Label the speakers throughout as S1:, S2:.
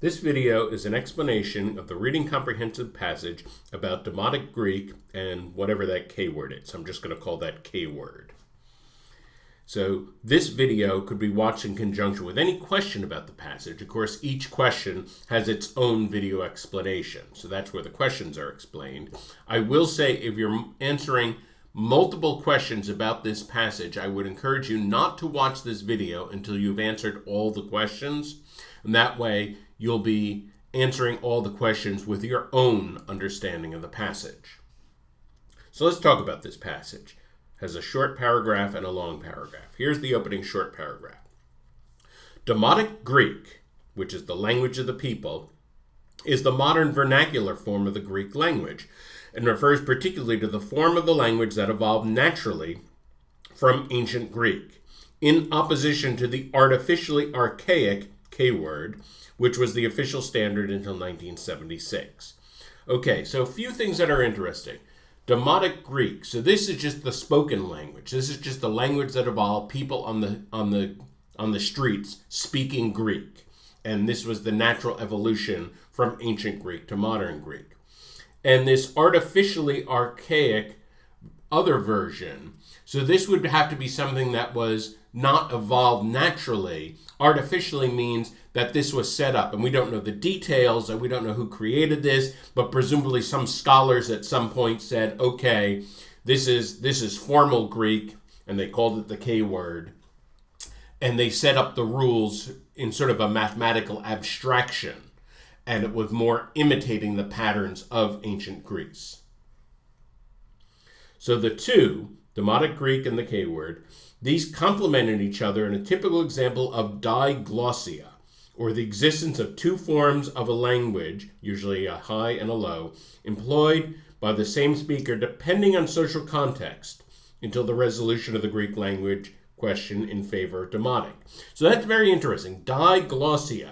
S1: This video is an explanation of the reading comprehensive passage about Demotic Greek and whatever that K word is. I'm just going to call that K word. So this video could be watched in conjunction with any question about the passage. Of course, each question has its own video explanation. So that's where the questions are explained. I will say if you're answering multiple questions about this passage, I would encourage you not to watch this video until you've answered all the questions. And that way, you'll be answering all the questions with your own understanding of the passage. So let's talk about this passage. It has a short paragraph and a long paragraph. Here's the opening short paragraph. Demotic Greek, which is the language of the people, is the modern vernacular form of the Greek language and refers particularly to the form of the language that evolved naturally from ancient Greek, in opposition to the artificially archaic K word, which was the official standard until 1976. Okay, so a few things that are interesting. Demotic Greek. So this is just the spoken language. This is just the language that evolved, people on the streets speaking Greek. And this was the natural evolution from ancient Greek to modern Greek. And this artificially archaic other version. So this would have to be something that was not evolved naturally. Artificially means that this was set up, and we don't know the details, and we don't know who created this, but presumably some scholars at some point said, okay, this is formal Greek, and they called it the K word, and they set up the rules in sort of a mathematical abstraction, and it was more imitating the patterns of ancient Greece. So the two, Demotic Greek and the K word, these complemented each other in a typical example of diglossia, or the existence of two forms of a language, usually a high and a low, employed by the same speaker depending on social context, until the resolution of the Greek language question in favor of Demotic. So that's very interesting, diglossia.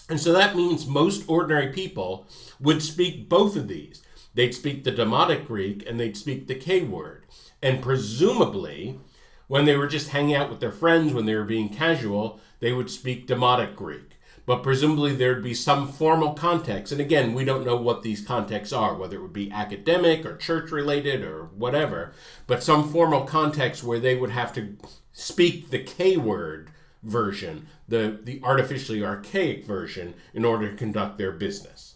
S1: And so that means most ordinary people would speak both of these. They'd speak the Demotic Greek and they'd speak the K word. And presumably, when they were just hanging out with their friends, when they were being casual, they would speak Demotic Greek. But presumably there'd be some formal context. And again, we don't know what these contexts are, whether it would be academic or church-related or whatever, but some formal context where they would have to speak the K word version, the artificially archaic version, in order to conduct their business.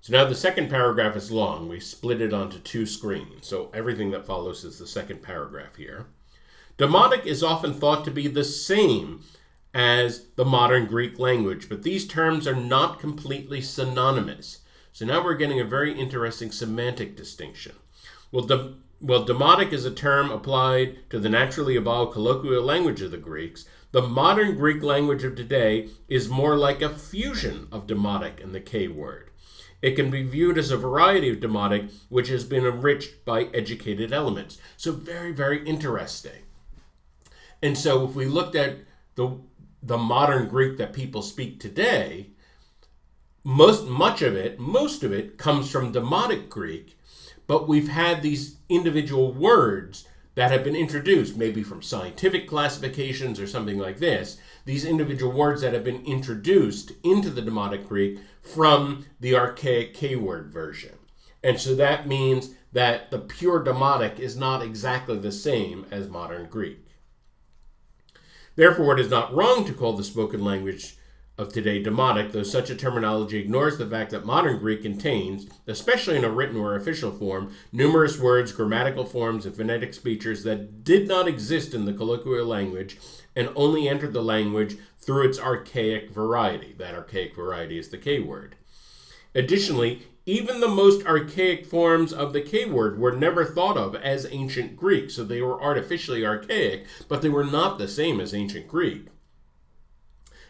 S1: So now the second paragraph is long. We split it onto two screens. So everything that follows is the second paragraph here. Demotic is often thought to be the same as the modern Greek language, but these terms are not completely synonymous. So now we're getting a very interesting semantic distinction. Well, Demotic is a term applied to the naturally evolved colloquial language of the Greeks. The modern Greek language of today is more like a fusion of Demotic and the K word. It can be viewed as a variety of Demotic, which has been enriched by educated elements. So very, very interesting. And so if we looked at the modern Greek that people speak today, most of it comes from Demotic Greek, but we've had these individual words that have been introduced, maybe from scientific classifications or something like this, these individual words that have been introduced into the Demotic Greek from the archaic K word version. And so that means that the pure Demotic is not exactly the same as modern Greek. Therefore, it is not wrong to call the spoken language of today Demotic, though such a terminology ignores the fact that modern Greek contains, especially in a written or official form, numerous words, grammatical forms, and phonetic features that did not exist in the colloquial language and only entered the language through its archaic variety. That archaic variety is the K word. Additionally, even the most archaic forms of the K word were never thought of as ancient Greek, so they were artificially archaic, but they were not the same as ancient Greek.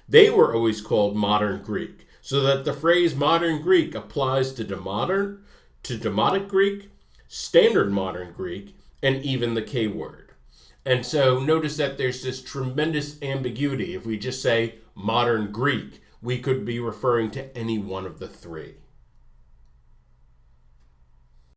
S1: They were always called modern Greek, so that the phrase modern Greek applies to Demotic Greek, standard modern Greek, and even the K word. And so notice that there's this tremendous ambiguity. If we just say modern Greek, we could be referring to any one of the three.